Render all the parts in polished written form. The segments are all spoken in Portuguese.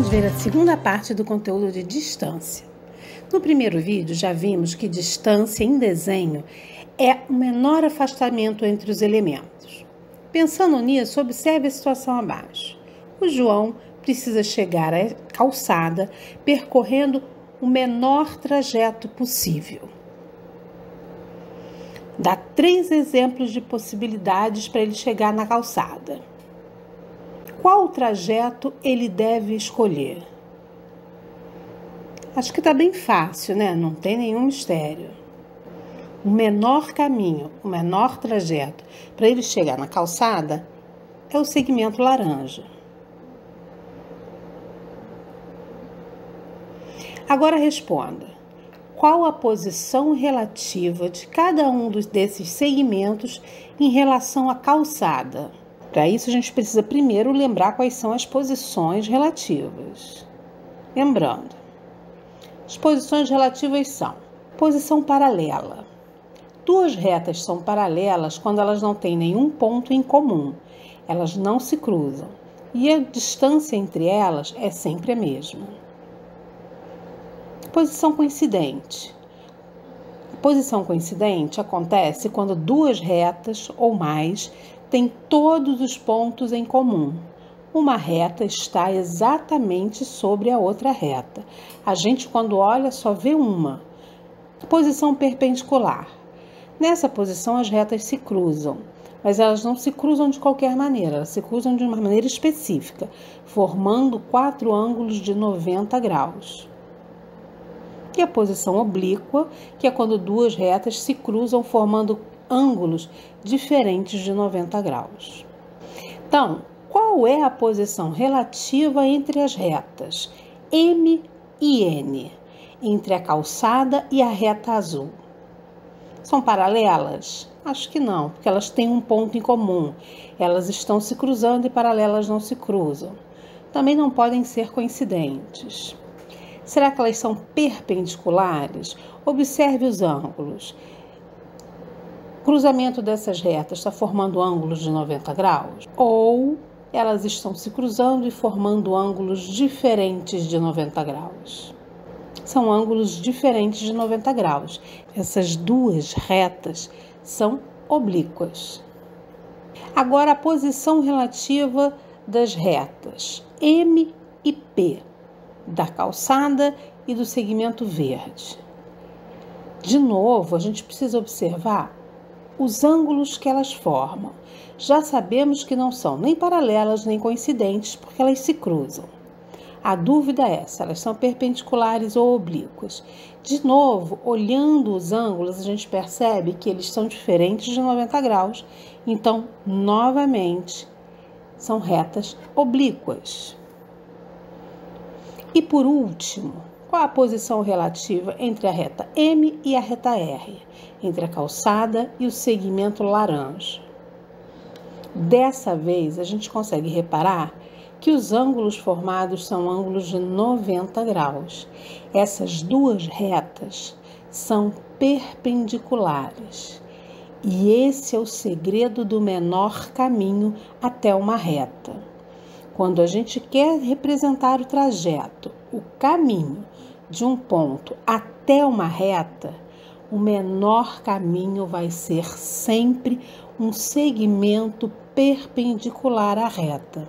vamos ver a segunda parte do conteúdo de distância. No primeiro vídeo, já vimos que distância em desenho é o menor afastamento entre os elementos. Pensando nisso, observe a situação abaixo. O João precisa chegar à calçada percorrendo o menor trajeto possível. Dá 3 exemplos de possibilidades para ele chegar na calçada. Qual trajeto ele deve escolher? Acho que está bem fácil, né? Não tem nenhum mistério. O menor caminho, o menor trajeto para ele chegar na calçada é o segmento laranja. Agora responda. Qual a posição relativa de cada um desses segmentos em relação à calçada? Para isso, a gente precisa primeiro lembrar quais são as posições relativas. Lembrando, as posições relativas são: posição paralela. 2 retas são paralelas quando elas não têm nenhum ponto em comum. Elas não se cruzam. E a distância entre elas é sempre a mesma. Posição coincidente. A posição coincidente acontece quando 2 retas ou mais têm todos os pontos em comum. Uma reta está exatamente sobre a outra reta. A gente, quando olha, só vê uma. Posição perpendicular. Nessa posição, as retas se cruzam, mas elas não se cruzam de qualquer maneira, elas se cruzam de uma maneira específica, formando 4 ângulos de 90 graus. E a posição oblíqua, que é quando 2 retas se cruzam, formando ângulos diferentes de 90 graus. Então, qual é a posição relativa entre as retas M e N, entre a calçada e a reta azul? São paralelas? Acho que não, porque elas têm um ponto em comum. Elas estão se cruzando e paralelas não se cruzam. Também não podem ser coincidentes. Será que elas são perpendiculares? Observe os ângulos. O cruzamento dessas retas está formando ângulos de 90 graus? Ou elas estão se cruzando e formando ângulos diferentes de 90 graus? São ângulos diferentes de 90 graus. Essas 2 retas são oblíquas. Agora, a posição relativa das retas M e P, da calçada e do segmento verde. De novo, a gente precisa observar os ângulos que elas formam. Já sabemos que não são nem paralelas nem coincidentes, porque elas se cruzam. A dúvida é se elas são perpendiculares ou oblíquas. De novo, olhando os ângulos, a gente percebe que eles são diferentes de 90 graus. Então, novamente, são retas oblíquas. E por último, qual a posição relativa entre a reta M e a reta R, entre a calçada e o segmento laranja? Dessa vez, a gente consegue reparar que os ângulos formados são ângulos de 90 graus. Essas 2 retas são perpendiculares. E esse é o segredo do menor caminho até uma reta. Quando a gente quer representar o trajeto, o caminho de um ponto até uma reta, o menor caminho vai ser sempre um segmento perpendicular à reta.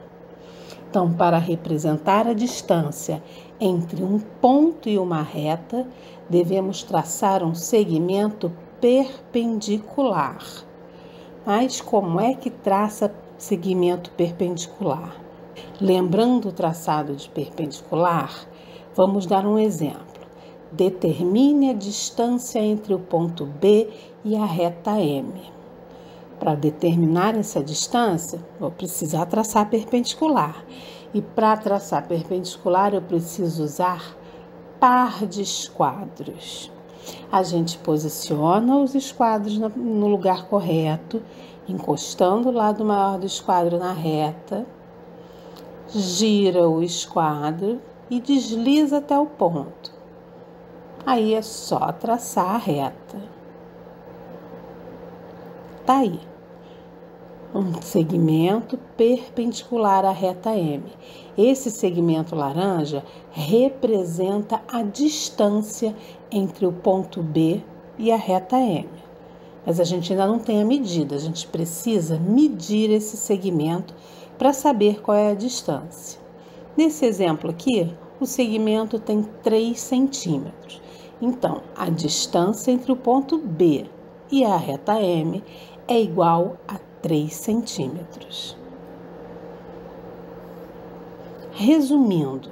Então, para representar a distância entre um ponto e uma reta, devemos traçar um segmento perpendicular. Mas como é que traça segmento perpendicular? Lembrando o traçado de perpendicular, vamos dar um exemplo. Determine a distância entre o ponto B e a reta M. Para determinar essa distância, vou precisar traçar perpendicular. E para traçar perpendicular, eu preciso usar par de esquadros. A gente posiciona os esquadros no lugar correto, encostando o lado maior do esquadro na reta, gira o esquadro e desliza até o ponto. Aí é só traçar a reta. Tá aí. um segmento perpendicular à reta M. Esse segmento laranja representa a distância entre o ponto B e a reta M. Mas a gente ainda não tem a medida, a gente precisa medir esse segmento para saber qual é a distância. Nesse exemplo aqui, o segmento tem 3 centímetros. Então, a distância entre o ponto B e a reta M é igual a 3 centímetros. Resumindo,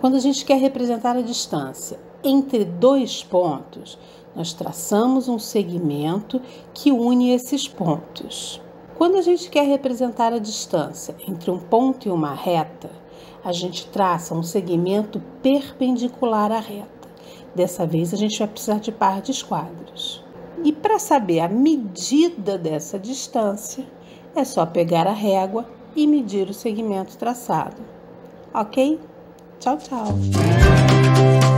quando a gente quer representar a distância entre 2 pontos, nós traçamos um segmento que une esses pontos. Quando a gente quer representar a distância entre um ponto e uma reta, a gente traça um segmento perpendicular à reta. Dessa vez, a gente vai precisar de par de esquadros. E para saber a medida dessa distância, é só pegar a régua e medir o segmento traçado. Ok? Tchau, tchau!